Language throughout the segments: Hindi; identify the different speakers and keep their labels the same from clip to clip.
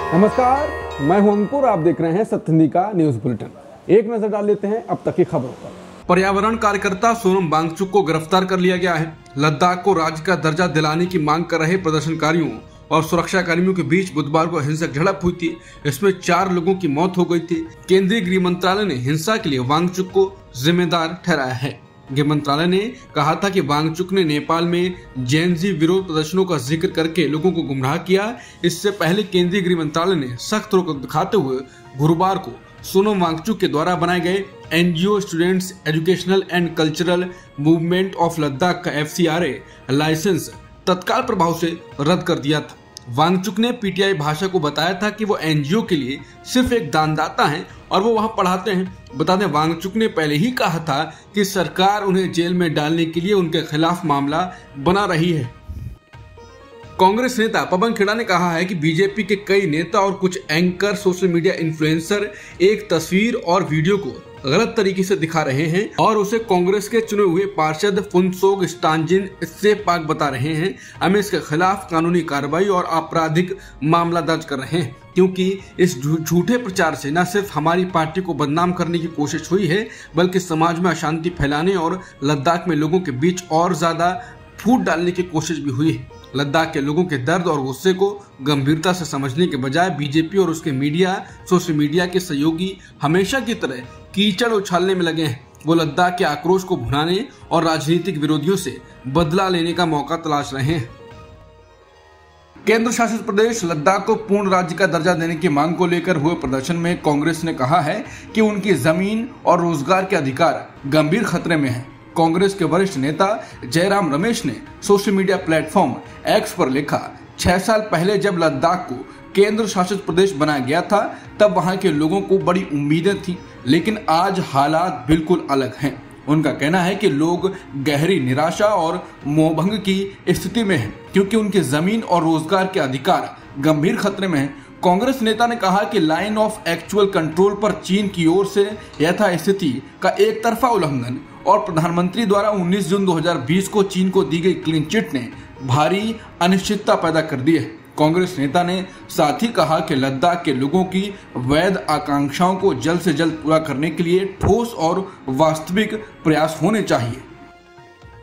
Speaker 1: नमस्कार, मैं हूं अंकुर। आप देख रहे हैं सत्य हिंदी का न्यूज बुलेटिन। एक नजर डाल लेते हैं अब तक की खबरों पर।
Speaker 2: पर्यावरण कार्यकर्ता सोनम वांगचुक को गिरफ्तार कर लिया गया है। लद्दाख को राज्य का दर्जा दिलाने की मांग कर रहे प्रदर्शनकारियों और सुरक्षा कर्मियों के बीच बुधवार को हिंसक झड़प हुई थी। इसमें 4 लोगों की मौत हो गई थी। केंद्रीय गृह मंत्रालय ने हिंसा के लिए वांगचुक को जिम्मेदार ठहराया है। गृह मंत्रालय ने कहा था कि वांगचुक ने नेपाल में जेएनजी विरोध प्रदर्शनों का जिक्र करके लोगों को गुमराह किया। इससे पहले केंद्रीय गृह मंत्रालय ने सख्त रोक दिखाते हुए गुरुवार को सोनम वांगचुक के द्वारा बनाए गए NGO students educational and cultural movement of Ladakh का FCRA लाइसेंस तत्काल प्रभाव से रद्द कर दिया था। वांगचुक ने पीटीआई भाषा को बताया था कि वो एनजीओ के लिए सिर्फ एक दानदाता हैं और वो वहां पढ़ाते हैं। बता दें, वांगचुक ने पहले ही कहा था कि सरकार उन्हें जेल में डालने के लिए उनके खिलाफ मामला बना रही है। कांग्रेस नेता पवन खेड़ा ने कहा है कि बीजेपी के कई नेता और कुछ एंकर, सोशल मीडिया इन्फ्लुएंसर एक तस्वीर और वीडियो को गलत तरीके से दिखा रहे हैं और उसे कांग्रेस के चुने हुए पार्षद फुनसोग स्टांजिन सेपाक बता रहे हैं। हम इसके खिलाफ कानूनी कार्रवाई और आपराधिक मामला दर्ज कर रहे हैं, क्योंकि इस झूठे प्रचार से न सिर्फ हमारी पार्टी को बदनाम करने की कोशिश हुई है, बल्कि समाज में अशांति फैलाने और लद्दाख में लोगों के बीच और ज्यादा फूट डालने की कोशिश भी हुई है। लद्दाख के लोगों के दर्द और गुस्से को गंभीरता से समझने के बजाय बीजेपी और उसके मीडिया, सोशल मीडिया के सहयोगी हमेशा की तरह कीचड़ उछालने में लगे हैं। वो लद्दाख के आक्रोश को भुनाने और राजनीतिक विरोधियों से बदला लेने का मौका तलाश रहे हैं। केंद्र शासित प्रदेश लद्दाख को पूर्ण राज्य का दर्जा देने की मांग को लेकर हुए प्रदर्शन में कांग्रेस ने कहा है कि उनकी जमीन और रोजगार के अधिकार गंभीर खतरे में हैं। कांग्रेस के वरिष्ठ नेता जयराम रमेश ने सोशल मीडिया प्लेटफॉर्म एक्स पर लिखा, 6 साल पहले जब लद्दाख को केंद्र शासित प्रदेश बनाया गया था तब वहां के लोगों को बड़ी उम्मीदें थी, लेकिन आज हालात बिल्कुल अलग हैं। उनका कहना है कि लोग गहरी निराशा और मोहभंग की स्थिति में हैं, क्योंकि उनकी जमीन और रोजगार के अधिकार गंभीर खतरे में हैं। कांग्रेस नेता ने कहा कि लाइन ऑफ एक्चुअल कंट्रोल पर चीन की ओर से यथास्थिति का एक तरफा उल्लंघन और प्रधानमंत्री द्वारा 19 जून 2020 को चीन को दी गई क्लीन चिट ने भारी अनिश्चितता पैदा कर दी है। कांग्रेस नेता ने साथ ही कहा कि लद्दाख के लोगों की वैध आकांक्षाओं को जल्द से जल्द पूरा करने के लिए ठोस और वास्तविक प्रयास होने चाहिए।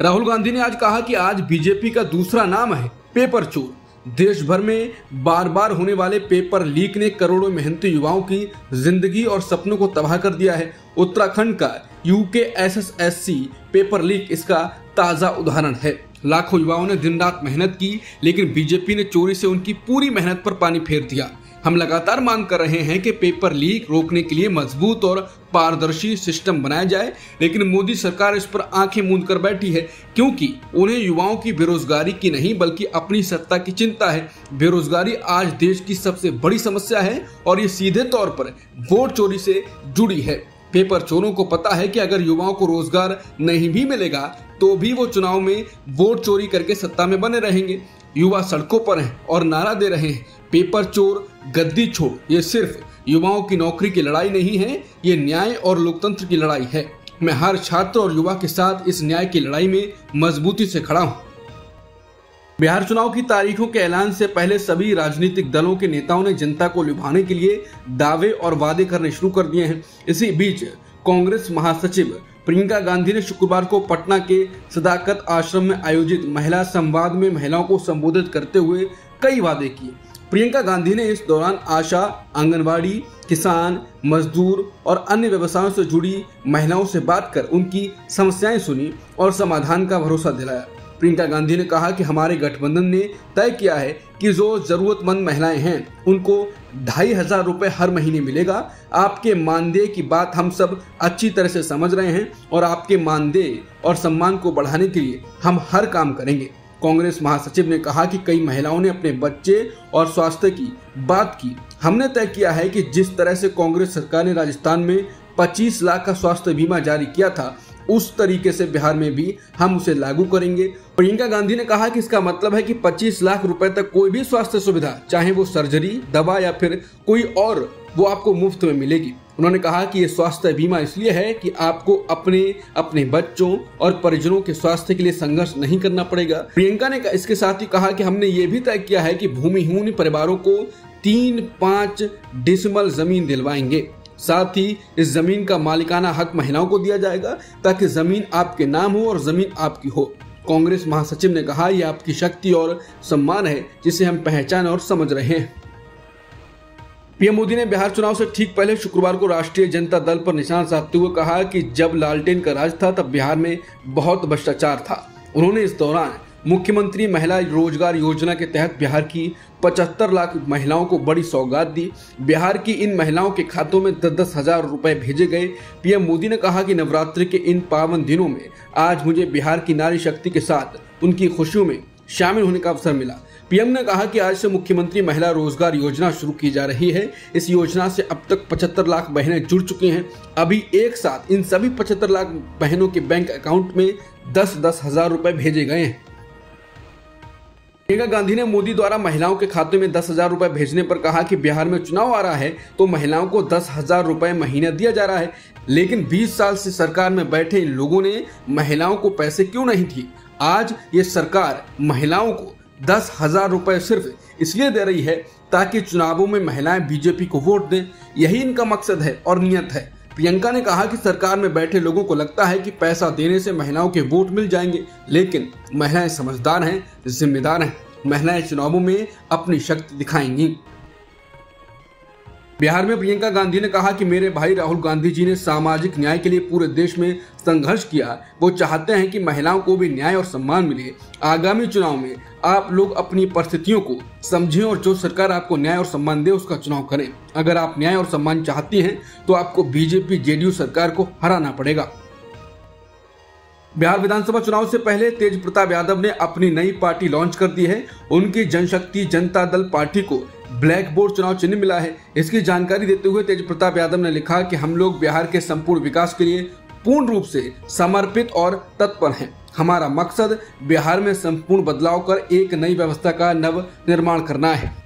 Speaker 2: राहुल गांधी ने आज कहा कि आज बीजेपी का दूसरा नाम है पेपर चोर। देश भर में बार बार होने वाले पेपर लीक ने करोड़ों मेहनती युवाओं की जिंदगी और सपनों को तबाह कर दिया है। उत्तराखंड का UKSSC पेपर लीक इसका ताजा उदाहरण है। लाखों युवाओं ने दिन रात मेहनत की, लेकिन बीजेपी ने चोरी से उनकी पूरी मेहनत पर पानी फेर दिया। हम लगातार मांग कर रहे हैं कि पेपर लीक रोकने के लिए मजबूत और पारदर्शी सिस्टम बनाया जाए, लेकिन मोदी सरकार इस पर आंखें मूंद कर बैठी है, क्योंकि उन्हें युवाओं की बेरोजगारी की नहीं बल्कि अपनी सत्ता की चिंता है। बेरोजगारी आज देश की सबसे बड़ी समस्या है और ये सीधे तौर पर वोट चोरी से जुड़ी है। पेपर चोरों को पता है कि अगर युवाओं को रोजगार नहीं भी मिलेगा तो भी वो चुनाव में वोट चोरी करके सत्ता में बने रहेंगे। युवा सड़कों पर हैं और नारा दे रहे हैं, पेपर चोर गद्दी छोड़। ये सिर्फ युवाओं की नौकरी की लड़ाई नहीं है, ये न्याय और लोकतंत्र की लड़ाई है। मैं हर छात्र और युवा के साथ इस न्याय की लड़ाई में मजबूती से खड़ा हूँ। बिहार चुनाव की तारीखों के ऐलान से पहले सभी राजनीतिक दलों के नेताओं ने जनता को लुभाने के लिए दावे और वादे करने शुरू कर दिए हैं। इसी बीच कांग्रेस महासचिव प्रियंका गांधी ने शुक्रवार को पटना के सदाकत आश्रम में आयोजित महिला संवाद में महिलाओं को संबोधित करते हुए कई वादे किए। प्रियंका गांधी ने इस दौरान आशा, आंगनवाड़ी, किसान, मजदूर और अन्य व्यवसायों से जुड़ी महिलाओं से बात कर उनकी समस्याएं सुनी और समाधान का भरोसा दिलाया। प्रियंका गांधी ने कहा कि हमारे गठबंधन ने तय किया है कि जो जरूरतमंद महिलाएं हैं उनको 2500 रुपए हर महीने मिलेगा। आपके मानदेय की बात हम सब अच्छी तरह से समझ रहे हैं और आपके मानदेय और सम्मान को बढ़ाने के लिए हम हर काम करेंगे। कांग्रेस महासचिव ने कहा कि कई महिलाओं ने अपने बच्चे और स्वास्थ्य की बात की। हमने तय किया है कि जिस तरह से कांग्रेस सरकार ने राजस्थान में 25 लाख का स्वास्थ्य बीमा जारी किया था, उस तरीके से बिहार में भी हम उसे लागू करेंगे। प्रियंका गांधी ने कहा कि इसका मतलब है कि 25 लाख रुपए तक कोई भी स्वास्थ्य सुविधा, चाहे वो सर्जरी, दवा या फिर कोई और, वो आपको मुफ्त में मिलेगी। उन्होंने कहा कि ये स्वास्थ्य बीमा इसलिए है कि आपको अपने बच्चों और परिजनों के स्वास्थ्य के लिए संघर्ष नहीं करना पड़ेगा। प्रियंका ने इसके साथ ही कहा कि हमने ये भी तय किया है कि भूमिहीन परिवारों को 3.5 डिसमल जमीन दिलवाएंगे। साथ ही इस जमीन का मालिकाना हक महिलाओं को दिया जाएगा ताकि जमीन आपके नाम हो और जमीन आपकी हो। कांग्रेस महासचिव ने कहा, यह आपकी शक्ति और सम्मान है जिसे हम पहचान और समझ रहे हैं। पीएम मोदी ने बिहार चुनाव से ठीक पहले शुक्रवार को राष्ट्रीय जनता दल पर निशाना साधते हुए कहा कि जब लालटेन का राज था तब बिहार में बहुत भ्रष्टाचार था। उन्होंने इस दौरान मुख्यमंत्री महिला रोजगार योजना के तहत बिहार की 75 लाख महिलाओं को बड़ी सौगात दी। बिहार की इन महिलाओं के खातों में 10-10 हजार रुपए भेजे गए। पीएम मोदी ने कहा कि नवरात्रि के इन पावन दिनों में आज मुझे बिहार की नारी शक्ति के साथ उनकी खुशियों में शामिल होने का अवसर मिला। पीएम ने कहा कि आज से मुख्यमंत्री महिला रोजगार योजना शुरू की जा रही है। इस योजना से अब तक 75 लाख बहनें जुड़ चुकी हैं। अभी एक साथ इन सभी 75 लाख बहनों के बैंक अकाउंट में 10-10 हजार रुपए भेजे गए हैं। प्रियंका गांधी ने मोदी द्वारा महिलाओं के खाते में 10 हजार रुपए भेजने पर कहा कि बिहार में चुनाव आ रहा है तो महिलाओं को 10 हजार रुपए महीना दिया जा रहा है, लेकिन 20 साल से सरकार में बैठे इन लोगों ने महिलाओं को पैसे क्यों नहीं दिए। आज ये सरकार महिलाओं को 10 हजार रुपए सिर्फ इसलिए दे रही है ताकि चुनावों में महिलाएं बीजेपी को वोट दें। यही इनका मकसद है और नियत है। प्रियंका ने कहा कि सरकार में बैठे लोगों को लगता है कि पैसा देने से महिलाओं के वोट मिल जाएंगे, लेकिन महिलाएं समझदार हैं, जिम्मेदार हैं। महिलाएं चुनावों में अपनी शक्ति दिखाएंगी। बिहार में प्रियंका गांधी ने कहा कि मेरे भाई राहुल गांधी जी ने सामाजिक न्याय के लिए पूरे देश में संघर्ष किया। वो चाहते हैं कि महिलाओं को भी न्याय और सम्मान मिले। आगामी चुनाव में आप लोग अपनी परिस्थितियों को समझें और जो सरकार आपको न्याय और सम्मान दे उसका चुनाव करें। अगर आप न्याय और सम्मान चाहती हैं तो आपको बीजेपी जेडीयू सरकार को हराना पड़ेगा। बिहार विधानसभा चुनाव से पहले तेज प्रताप यादव ने अपनी नई पार्टी लॉन्च कर दी है। उनकी जनशक्ति जनता दल पार्टी को ब्लैक बोर्ड चुनाव चिन्ह मिला है। इसकी जानकारी देते हुए तेज प्रताप यादव ने लिखा कि हम लोग बिहार के संपूर्ण विकास के लिए पूर्ण रूप से समर्पित और तत्पर हैं। हमारा मकसद बिहार में संपूर्ण बदलाव कर एक नई व्यवस्था का नव निर्माण करना है।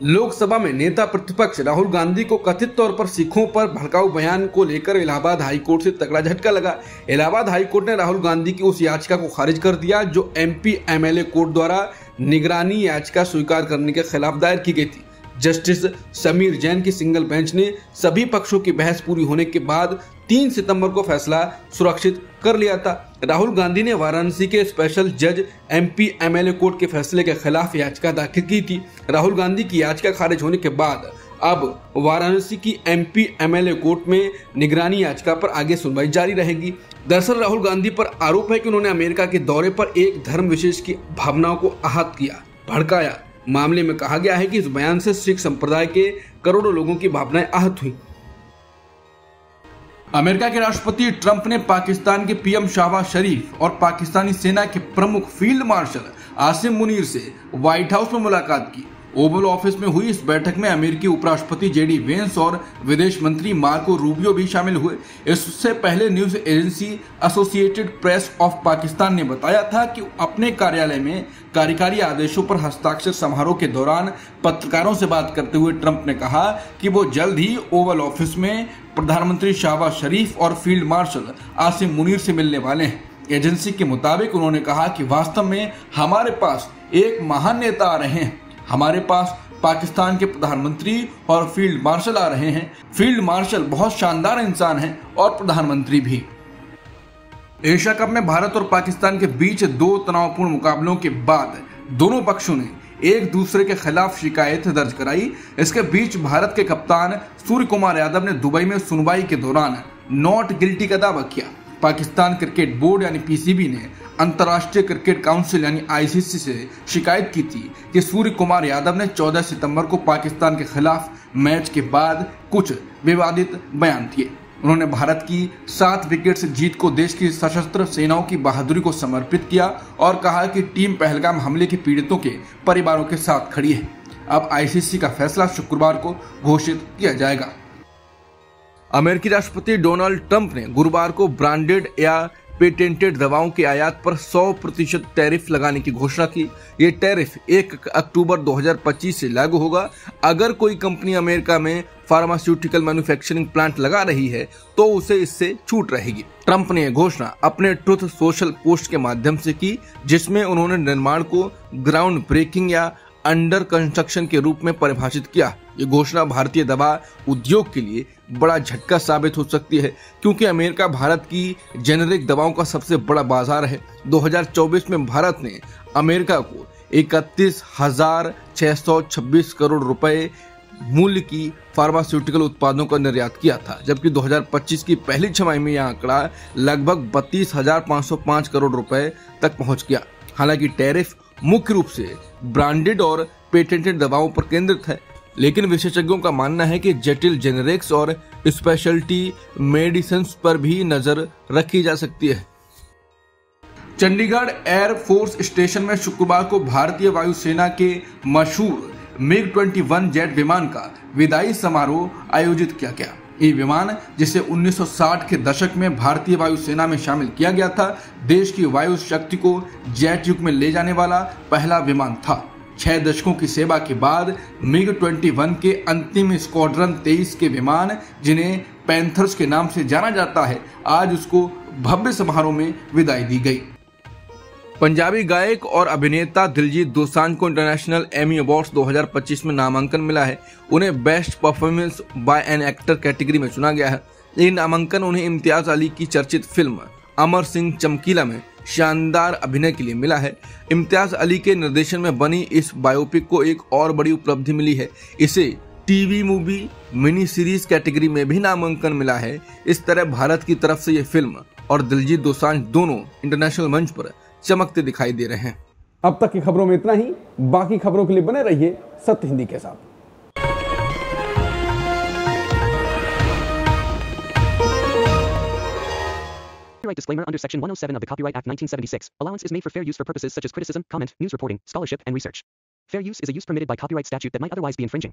Speaker 2: लोकसभा में नेता प्रतिपक्ष राहुल गांधी को कथित तौर पर सिखों पर भड़काऊ बयान को लेकर इलाहाबाद हाईकोर्ट से तगड़ा झटका लगा। इलाहाबाद हाईकोर्ट ने राहुल गांधी की उस याचिका को खारिज कर दिया जो एमपी एमएलए कोर्ट द्वारा निगरानी याचिका स्वीकार करने के खिलाफ दायर की गई थी। जस्टिस समीर जैन की सिंगल बेंच ने सभी पक्षों की बहस पूरी होने के बाद 3 सितंबर को फैसला सुरक्षित कर लिया था। राहुल गांधी ने वाराणसी के स्पेशल जज एमपी एमएलए कोर्ट के फैसले के खिलाफ याचिका दाखिल की थी। राहुल गांधी की याचिका खारिज होने के बाद अब वाराणसी की एमपी एमएलए कोर्ट में निगरानी याचिका पर आगे सुनवाई जारी रहेगी। दरअसल राहुल गांधी पर आरोप है कि उन्होंने अमेरिका के दौरे पर एक धर्म विशेष की भावनाओं को आहत किया, भड़काया। मामले में कहा गया है कि इस बयान से सिख संप्रदाय के करोड़ों लोगों की भावनाएं आहत हुई। अमेरिका के राष्ट्रपति ट्रंप ने पाकिस्तान के पीएम शहबाज शरीफ और पाकिस्तानी सेना के प्रमुख फील्ड मार्शल आसिम मुनीर से व्हाइट हाउस में मुलाकात की। ओवल ऑफिस में हुई इस बैठक में अमेरिकी उपराष्ट्रपति जेडी वेंस और विदेश मंत्री मार्को रूबियो भी शामिल हुए। इससे पहले news agency associated press of Pakistan ने बताया था कि अपने कार्यालय में कार्यकारी आदेशों पर हस्ताक्षर समारोह के दौरान पत्रकारों से बात करते हुए ट्रंप ने कहा कि वो जल्द ही ओवल ऑफिस में प्रधानमंत्री शहबाज शरीफ और फील्ड मार्शल आसिम मुनीर से मिलने वाले हैं। एजेंसी के मुताबिक उन्होंने कहा कि वास्तव में हमारे पास एक महान नेता आ रहे हैं। हमारे पास पाकिस्तान के प्रधानमंत्री और फील्ड मार्शल आ रहे हैं। फील्ड मार्शल बहुत शानदार इंसान हैं और प्रधानमंत्री भी। एशिया कप में भारत और पाकिस्तान के बीच 2 तनावपूर्ण मुकाबलों के बाद दोनों पक्षों ने एक दूसरे के खिलाफ शिकायत दर्ज कराई। इसके बीच भारत के कप्तान सूर्य कुमार यादव ने दुबई में सुनवाई के दौरान नॉट गिल्टी का दावा किया। पाकिस्तान क्रिकेट बोर्ड यानी पीसीबी ने अंतर्राष्ट्रीय क्रिकेट काउंसिल यानी आईसीसी से शिकायत की थी कि सूर्य कुमार यादव ने 14 सितंबर को पाकिस्तान के खिलाफ मैच के बाद कुछ विवादित बयान दिए। उन्होंने भारत की 7 विकेट से जीत को देश की सशस्त्र सेनाओं की बहादुरी को समर्पित किया और कहा कि टीम पहलगाम हमले के पीड़ितों के परिवारों के साथ खड़ी है। अब आईसीसी का फैसला शुक्रवार को घोषित किया जाएगा। अमेरिकी राष्ट्रपति डोनाल्ड ट्रंप ने गुरुवार को ब्रांडेड या पेटेंटेड दवाओं के आयात पर 100% टैरिफ लगाने की घोषणा की। ये टैरिफ 1 अक्टूबर 2025 से लागू होगा। अगर कोई कंपनी अमेरिका में फार्मास्यूटिकल मैन्युफैक्चरिंग प्लांट लगा रही है तो उसे इससे छूट रहेगी। ट्रंप ने यह घोषणा अपने ट्रुथ सोशल पोस्ट के माध्यम से की, जिसमें उन्होंने निर्माण को ग्राउंड ब्रेकिंग या अंडर कंस्ट्रक्शन के रूप में परिभाषित किया। ये घोषणा भारतीय दवा उद्योग के लिए बड़ा झटका साबित हो सकती है, क्योंकि अमेरिका भारत की जेनेरिक दवाओं का सबसे बड़ा बाजार है। 2024 में भारत ने अमेरिका को 31,626 करोड़ रुपए मूल्य की फार्मास्यूटिकल उत्पादों का निर्यात किया था, जबकि 2025 की पहली छमाही में यह आंकड़ा लगभग 32,505 करोड़ रुपए तक पहुंच गया। हालांकि टैरिफ मुख्य रूप से ब्रांडेड और पेटेंटेड दवाओं पर केंद्रित है, लेकिन विशेषज्ञों का मानना है कि जटिल जेनेरिक्स और स्पेशलिटी मेडिसिन पर भी नजर रखी जा सकती है। चंडीगढ़ एयर फोर्स स्टेशन में शुक्रवार को भारतीय वायुसेना के मशहूर MiG-21 जेट विमान का विदाई समारोह आयोजित किया गया। ये विमान, जिसे 1960 के दशक में भारतीय वायुसेना में शामिल किया गया था, देश की वायु शक्ति को जेट युग में ले जाने वाला पहला विमान था। 6 दशकों की सेवा के बाद MiG-21 के अंतिम स्क्वाड्रन 23 के विमान, जिन्हें पैंथर्स के नाम से जाना जाता है, आज उसको भव्य समारोह में विदाई दी गई। पंजाबी गायक और अभिनेता दिलजीत दोसांझ को इंटरनेशनल एमी अवार्ड्स 2025 में नामांकन मिला है। उन्हें best performance by an actor category में चुना गया है। ये नामांकन उन्हें इम्तियाज अली की चर्चित फिल्म अमर सिंह चमकीला में शानदार अभिनय के लिए मिला है। इम्तियाज अली के निर्देशन में बनी इस बायोपिक को एक और बड़ी उपलब्धि मिली है। इसे TV movie mini series category में भी नामांकन मिला है। इस तरह भारत की तरफ से यह फिल्म और दिलजीत दोसांझ दोनों इंटरनेशनल मंच पर चमकते दिखाई दे रहे हैं।
Speaker 1: अब तक की खबरों में इतना ही। बाकी खबरों के लिए बने रहिए सत्य हिंदी के साथ।
Speaker 3: Disclaimer under Section 107 of the Copyright Act 1976. Allowance is made for fair use for purposes such as criticism, comment, news reporting, scholarship, and research. Fair use is a use permitted by copyright statute that might otherwise be infringing.